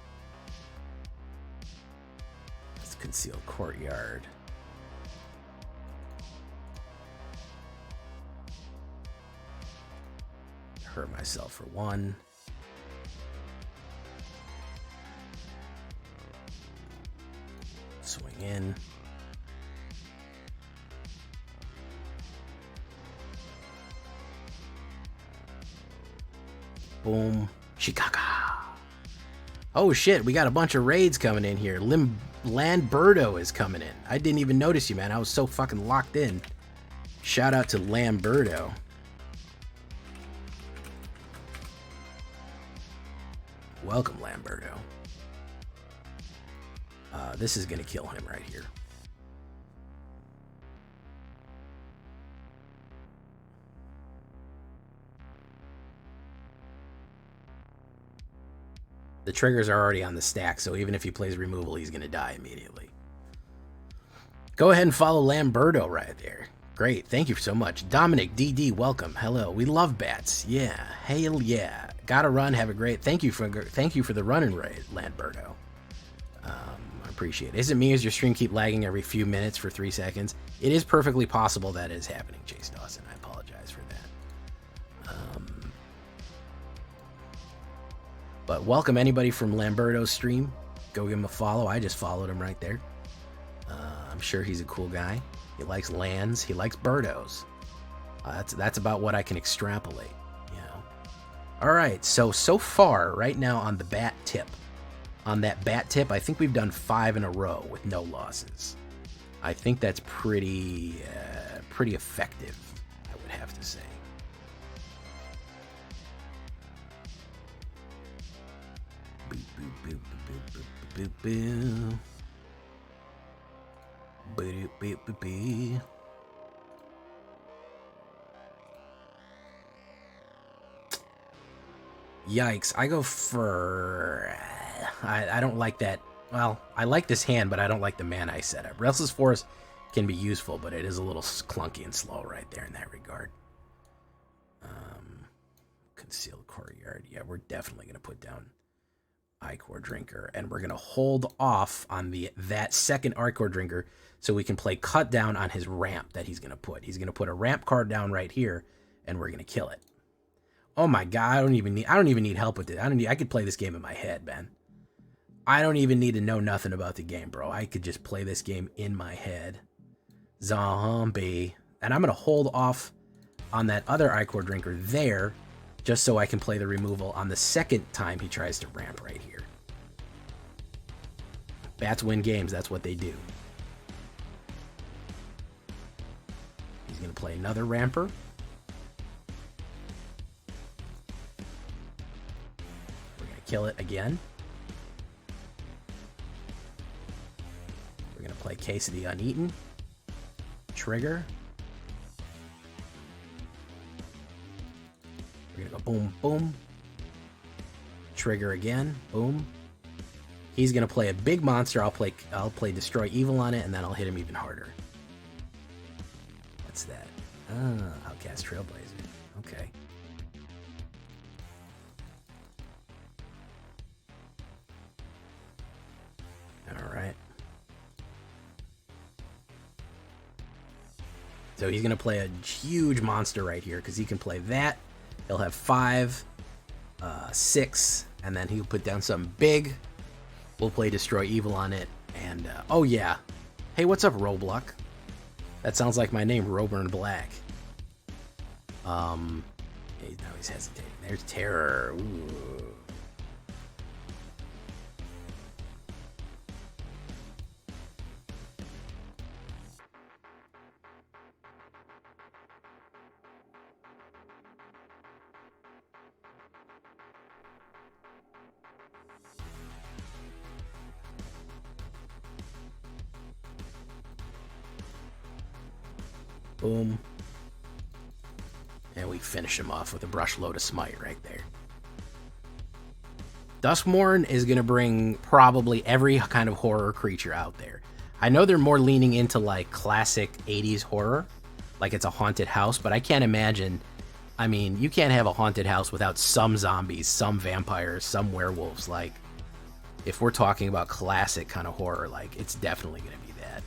Let's Concealed Courtyard. hurt myself for 1. Swing in. Boom. Shikaka. Oh shit, we got a bunch of raids coming in here. Lamberto is coming in. I didn't even notice you, man. I was so fucking locked in. Shout out to Lamberto. Welcome, Lamberto. This is gonna kill him right here. The triggers are already on the stack, so even if he plays removal, he's going to die immediately. Go ahead and follow Lamberto right there. Great. Thank you so much. Dominic, DD, welcome. Hello. We love bats. Yeah. Hail yeah. Gotta run. Have a great... Thank you for the run and raid, Lamberto. I appreciate it. Is it me? Does your stream keep lagging every few minutes for 3 seconds? It is perfectly possible that is happening, Chase Dawson. I apologize for that. But welcome anybody from Lamberto's stream. Go give him a follow. I just followed him right there. I'm sure he's a cool guy. He likes lands. He likes birdos. That's about what I can extrapolate, you know. All right, so far right now on the bat tip, on that bat tip, I think we've done 5 in a row with no losses. I think that's pretty effective, I would have to say. Boop, boop, boop, boop, boop, boop, boop. Boop, boop, boop, boop. Yikes, I go for... I don't like that. Well, I like this hand, but I don't like the mana I set up. Restless Forest can be useful, but it is a little clunky and slow right there in that regard. Concealed Courtyard. Yeah, we're definitely going to put down Ichor Drinker, and we're going to hold off on that second Ichor Drinker so we can play Cut Down on his ramp that he's going to put. He's going to put a ramp card down right here, and we're going to kill it. Oh my god, I don't even need help with it. I could play this game in my head, man. I don't even need to know nothing about the game, bro. I could just play this game in my head. Zombie. And I'm going to hold off on that other Ichor Drinker there, just so I can play the removal on the second time he tries to ramp right here. Bats win games, that's what they do. He's going to play another ramper. We're going to kill it again. We're going to play Case of the Uneaten. Trigger. We're gonna go boom, boom. Trigger again, boom. He's gonna play a big monster. I'll play Destroy Evil on it, and then I'll hit him even harder. What's that? Outcast Trailblazer. Okay. All right. So he's gonna play a huge monster right here because he can play that. He'll have 5, 6, and then he'll put down something big. We'll play Destroy Evil on it, and oh yeah. Hey, what's up, Roblox? That sounds like my name, Roburn Black. Now he's hesitating. There's Terror. Ooh. Boom. And we finish him off with a brush load of smite right there. Duskmourn is going to bring probably every kind of horror creature out there. I know they're more leaning into like classic 80s horror, like it's a haunted house, but I can't imagine. I mean, you can't have a haunted house without some zombies, some vampires, some werewolves. Like, if we're talking about classic kind of horror, like, it's definitely going to be that.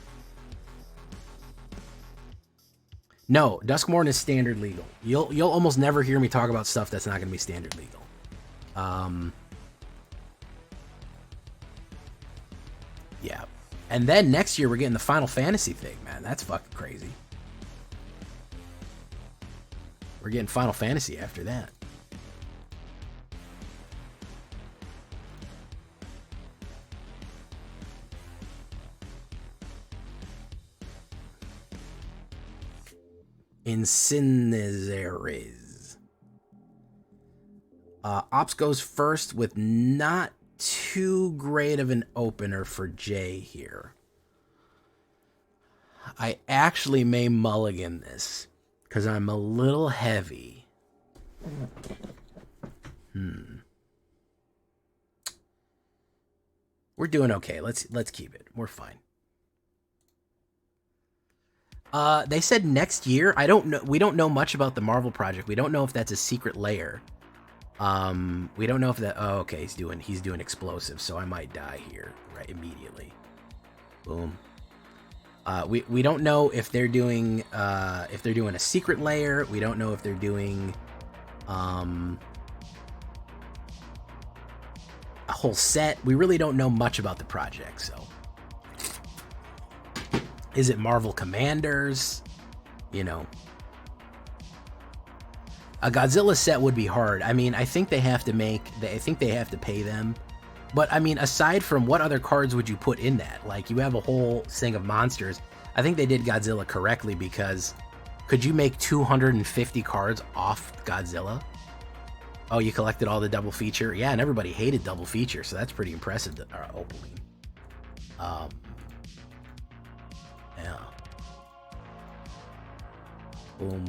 No, Duskmourn is standard legal. You'll almost never hear me talk about stuff that's not going to be standard legal. Yeah. And then next year we're getting the Final Fantasy thing, man. That's fucking crazy. We're getting Final Fantasy after that. Incinezares. Ops goes first with not too great of an opener for Jay here. I actually may mulligan this because I'm a little heavy. We're doing okay. Let's keep it. We're fine. They said next year. I don't know. We don't know much about the Marvel project. We don't know if that's a secret layer. We don't know if that. Oh, okay. He's doing explosives, so I might die here right immediately. Boom. We don't know if they're doing a secret layer. We don't know if they're doing a whole set. We really don't know much about the project. So, is it Marvel Commanders? You know, a Godzilla set would be hard. I mean, I think they have to pay them. But, I mean, aside from what other cards would you put in that? Like, you have a whole thing of monsters. I think they did Godzilla correctly because could you make 250 cards off Godzilla? Oh, you collected all the double feature? Yeah, and everybody hated double feature, so that's pretty impressive, Opaline. Yeah. Boom.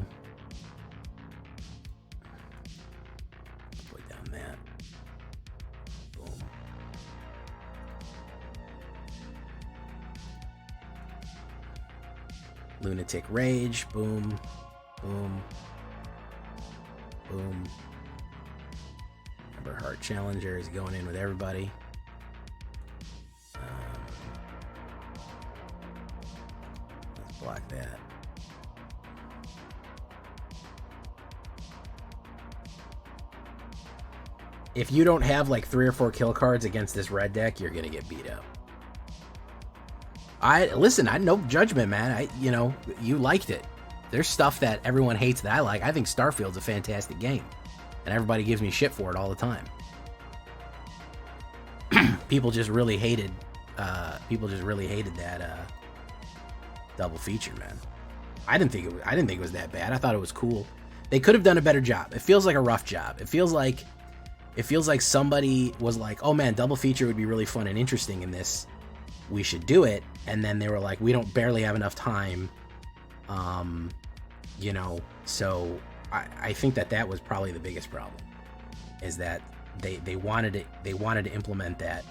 Put down that. Boom. Lunatic Rage. Boom. Boom. Boom. Heart Challenger is going in with everybody. Let's block that. If you don't have like 3 or 4 kill cards against this red deck, you're gonna get beat up. Listen, I no judgment, man. You liked it. There's stuff that everyone hates that I like. I think Starfield's a fantastic game, and everybody gives me shit for it all the time. People just really hated that double feature, man. I didn't think it was that bad. I thought it was cool. They could have done a better job. It feels like a rough job. It feels like somebody was like, "Oh man, double feature would be really fun and interesting in this. We should do it." And then they were like, "We don't barely have enough time." So I think that was probably the biggest problem, is that they wanted to implement that,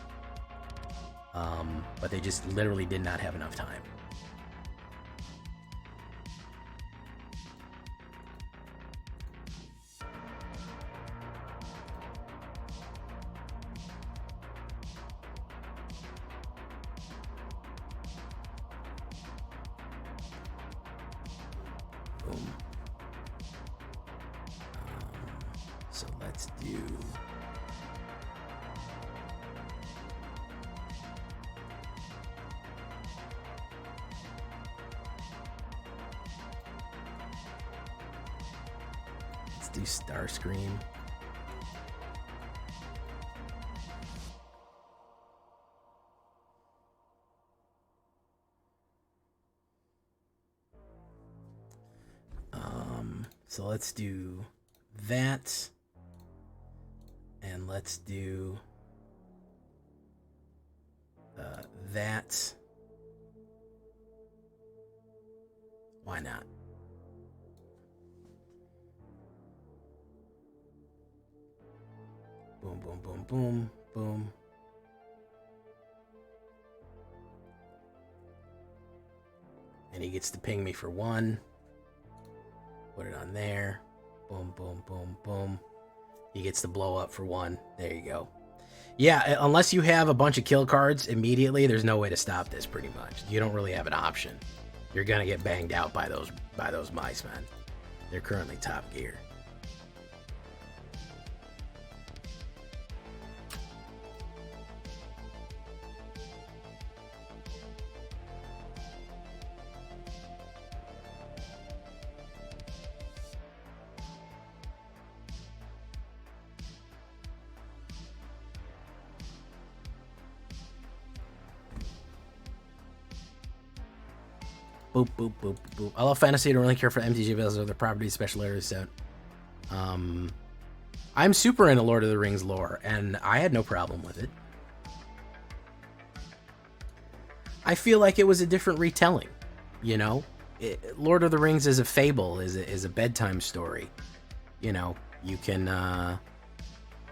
but they just literally did not have enough time. So let's do Starscream. So let's do that, and let's do that. Why not? Boom, boom, boom, boom, boom. And he gets to ping me for 1. Put it on there. Boom, boom, boom, boom. He gets to blow up for 1. There you go. Yeah, unless you have a bunch of kill cards immediately, there's no way to stop this, pretty much. You don't really have an option. you're gonna get banged out by those mice, man. They're currently top gear. Boop, boop, boop, boop. I love fantasy. I don't really care for MTG bills or the properties, special areas set. I'm super into Lord of the Rings lore, and I had no problem with it. I feel like it was a different retelling, you know? Lord of the Rings is a fable, is a bedtime story. You know, you can,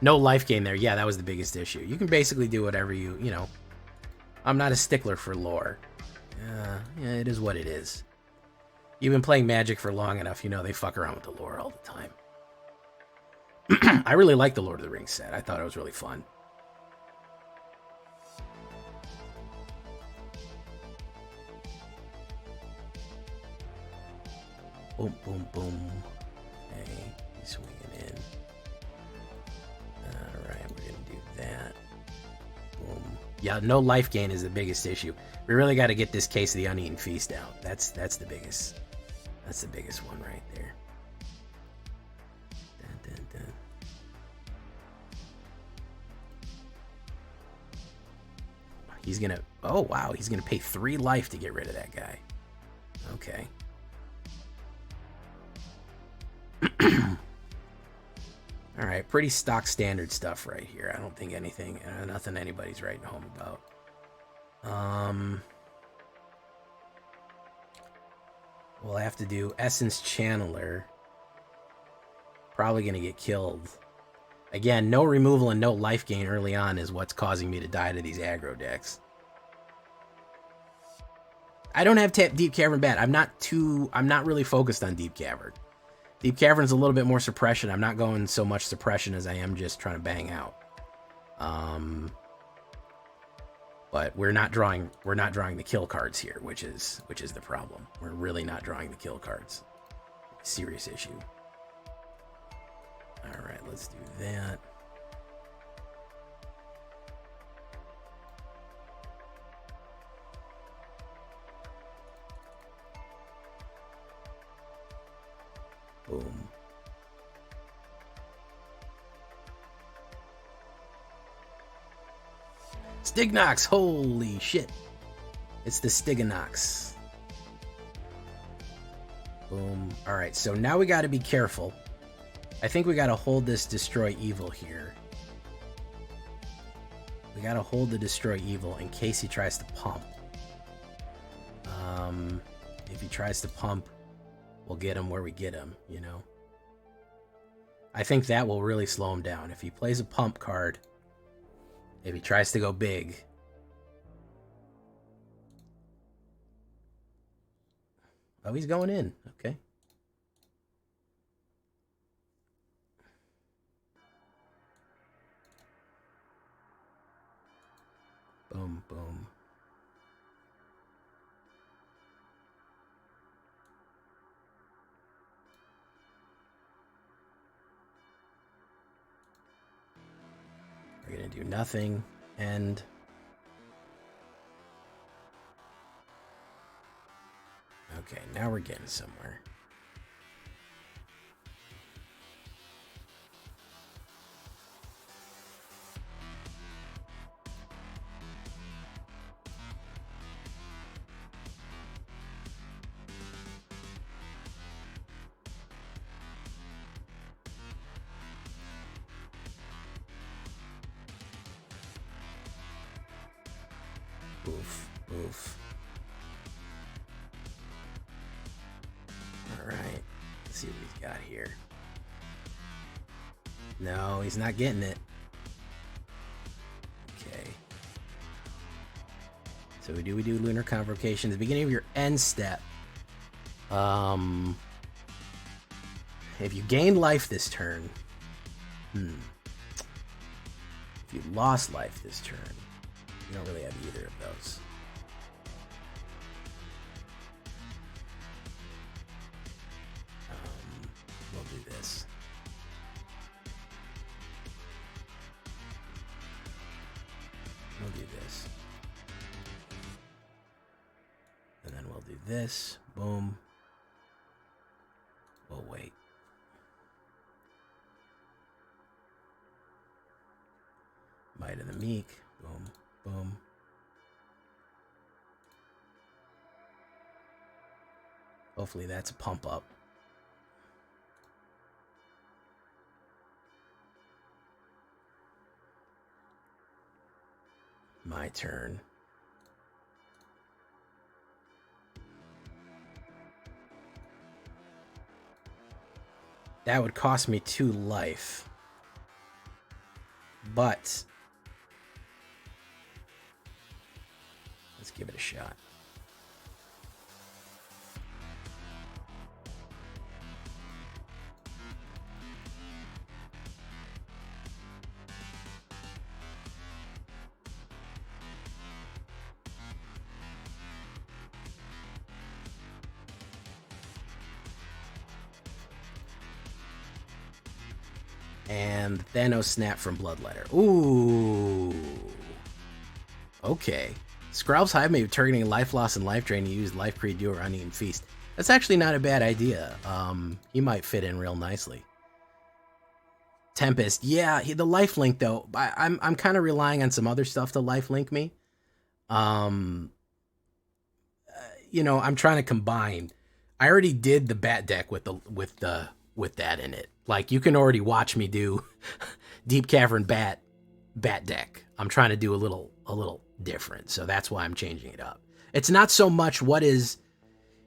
no life gain there. Yeah, that was the biggest issue. You can basically do whatever you know. I'm not a stickler for lore. Yeah, it is what it is. You've been playing Magic for long enough, you know they fuck around with the lore all the time. I really like the Lord of the Rings set. I thought it was really fun. Boom, boom, boom. Okay, he's swinging in. Alright, we're gonna do that. Boom. Yeah, no life gain is the biggest issue. We really got to get this Case of the Uneaten Feast out. That's the biggest one right there. Dun, dun, dun. He's gonna, oh wow, he's gonna pay 3 life to get rid of that guy. Okay. All right, pretty stock standard stuff right here. I don't think nothing anybody's writing home about. We'll have to do Essence Channeler. Probably gonna get killed. Again, no removal and no life gain early on is what's causing me to die to these aggro decks. I don't have Deep Cavern bad. I'm not really focused on Deep Cavern. Deep Cavern's a little bit more suppression. I'm not going so much suppression as I am just trying to bang out. But we're not drawing the kill cards here, which is the problem. We're really not drawing the kill cards. Serious issue. All right, let's do that. Boom. Stignox, holy shit. It's the Stignox. Boom. All right, so now we got to be careful. I think we got to hold this Destroy Evil here. We got to hold the Destroy Evil in case he tries to pump. If he tries to pump, we'll get him where we get him, you know. I think that will really slow him down. If he plays a pump card, if he tries to go big. Oh, he's going in. Okay. Boom, boom. We're going to do nothing, and okay, now we're getting somewhere. Oof, oof. All right, let's see what he's got here. No, he's not getting it. Okay. So we do Lunar Convocation at the beginning of your end step. If you gain life this turn, if you lost life this turn, you don't really have either of those. this. And then we'll do this. Boom. We'll wait. Might of the Meek. Boom. Boom. Hopefully that's a pump up. My turn. That would cost me 2 life. But let's give it a shot. And Thanos snap from Bloodletter. Ooh. Okay. Skrowl's Hive may be targeting life loss and life drain. You use Life Creed, do or Onion Feast. That's actually not a bad idea. He might fit in real nicely. Tempest. Yeah, the life link though. I'm kind of relying on some other stuff to life link me. You know, I'm trying to combine. I already did the bat deck with that in it. Like, you can already watch me do Deep Cavern bat deck. I'm trying to do a little different, so that's why I'm changing it up. It's not so much what is...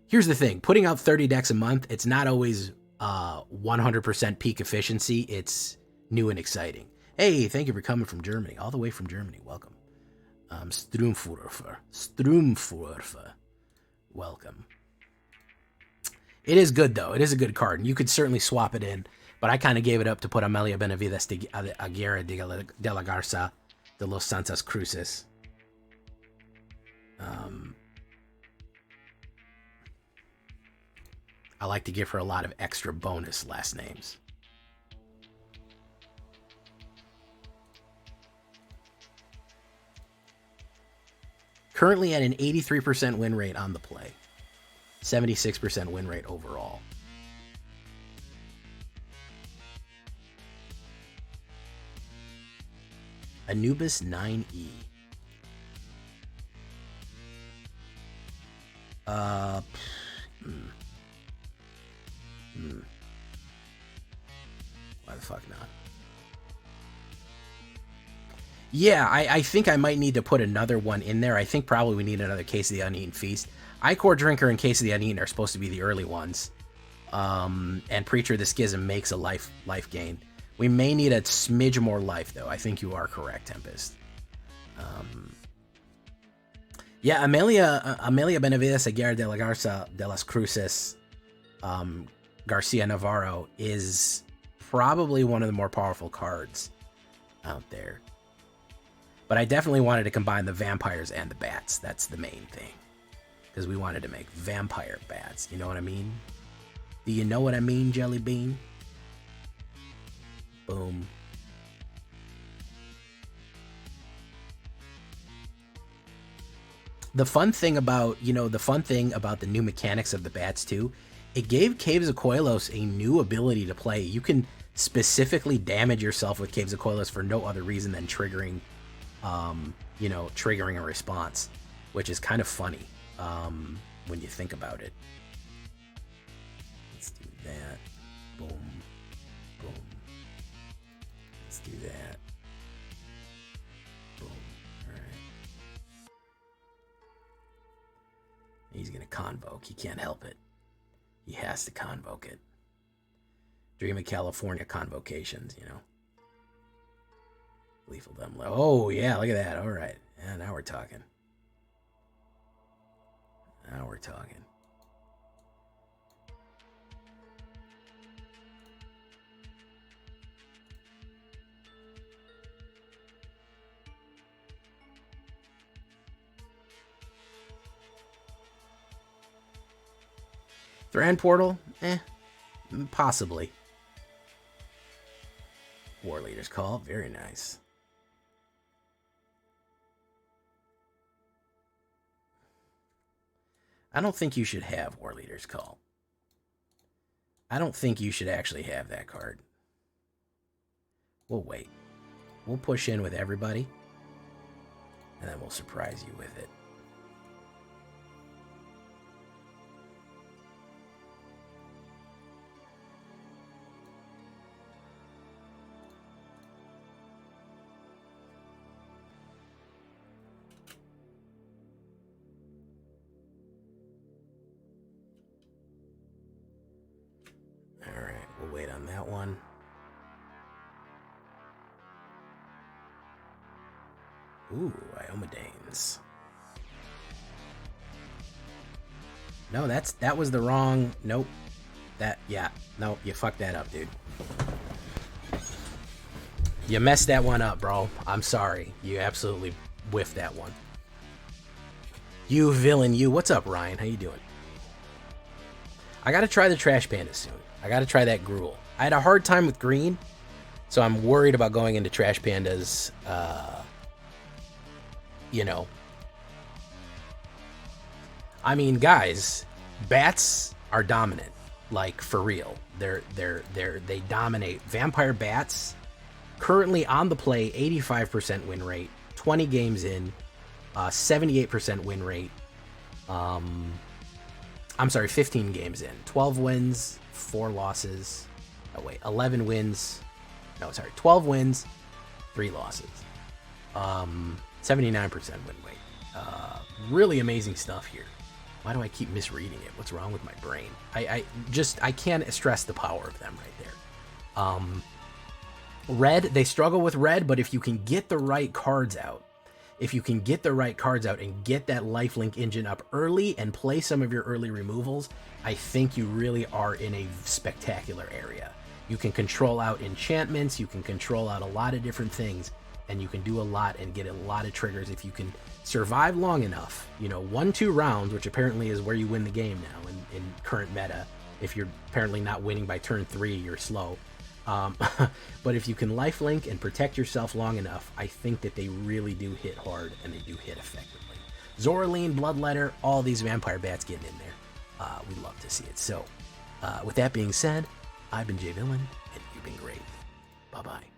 Here's the thing. Putting out 30 decks a month, it's not always 100% peak efficiency. It's new and exciting. Hey, thank you for coming from Germany. All the way from Germany. Welcome. STUMFA. Welcome. It is good, though. It is a good card, and you could certainly swap it in. But I kind of gave it up to put Amalia, Benevidas, Aguirre, de la Garza, de los Santos Cruces. I like to give her a lot of extra bonus last names. Currently at an 83% win rate on the play. 76% win rate overall. Anubis 9E. Why the fuck not? Yeah, I think I might need to put another one in there. I think probably we need another Case of the Uneaten Feast. Ichor Drinker and Case of the Uneaten are supposed to be the early ones. And Preacher of the Schism makes a life gain. We may need a smidge more life, though. I think you are correct, Tempest. Yeah, Amalia Benevidas, Aguirre de la Garza, de las Cruces, Garcia Navarro is probably one of the more powerful cards out there. But I definitely wanted to combine the vampires and the bats. That's the main thing. Because we wanted to make vampire bats. You know what I mean? Do you know what I mean, Jelly Bean? Boom. The fun thing about, the new mechanics of the bats too, it gave Caves of Koilos a new ability to play. You can specifically damage yourself with Caves of Koilos for no other reason than triggering, triggering a response, which is kind of funny when you think about it. Let's do that. Boom. Boom. Let's do that. Boom. All right. He's going to convoke. He can't help it. He has to convoke it. Dream of California convocations, Lethal Dumb. Oh, yeah, look at that. All right. Yeah, now we're talking. Now we're talking. Thran Portal? Possibly. War Leader's Call. Very nice. I don't think you should have War Leader's Call. I don't think you should actually have that card. We'll wait. We'll push in with everybody, and then we'll surprise you with it. Alright, we'll wait on that one. Ooh, Iomedanes. No, that was the wrong... Nope. Yeah. No, you fucked that up, dude. You messed that one up, bro. I'm sorry. You absolutely whiffed that one. You villain, you. What's up, Ryan? How you doing? I gotta try the Trash Panda soon. I gotta try that Gruul. I had a hard time with green, so I'm worried about going into Trash Panda's, you know. I mean, guys, bats are dominant, like for real. They dominate. Vampire bats currently on the play, 85% win rate, 20 games in, 78% win rate. I'm sorry, 15 games in, 12 wins, 4 losses. Oh wait, 11 wins. No, sorry, 12 wins, 3 losses. 79% win rate. Really amazing stuff here. Why do I keep misreading it? What's wrong with my brain? I can't stress the power of them right there. Red, they struggle with red, but if you can get the right cards out, and get that lifelink engine up early and play some of your early removals, I think you really are in a spectacular area. You can control out enchantments, you can control out a lot of different things, and you can do a lot and get a lot of triggers if you can survive long enough. You know, 1-2 rounds, which apparently is where you win the game now in current meta. If you're apparently not winning by turn 3, you're slow. But if you can lifelink and protect yourself long enough, I think that they really do hit hard and they do hit effectively. Zoraline, Bloodletter, all these vampire bats getting in there. We love to see it. So, with that being said, I've been Jay Villain, and you've been great. Bye-bye.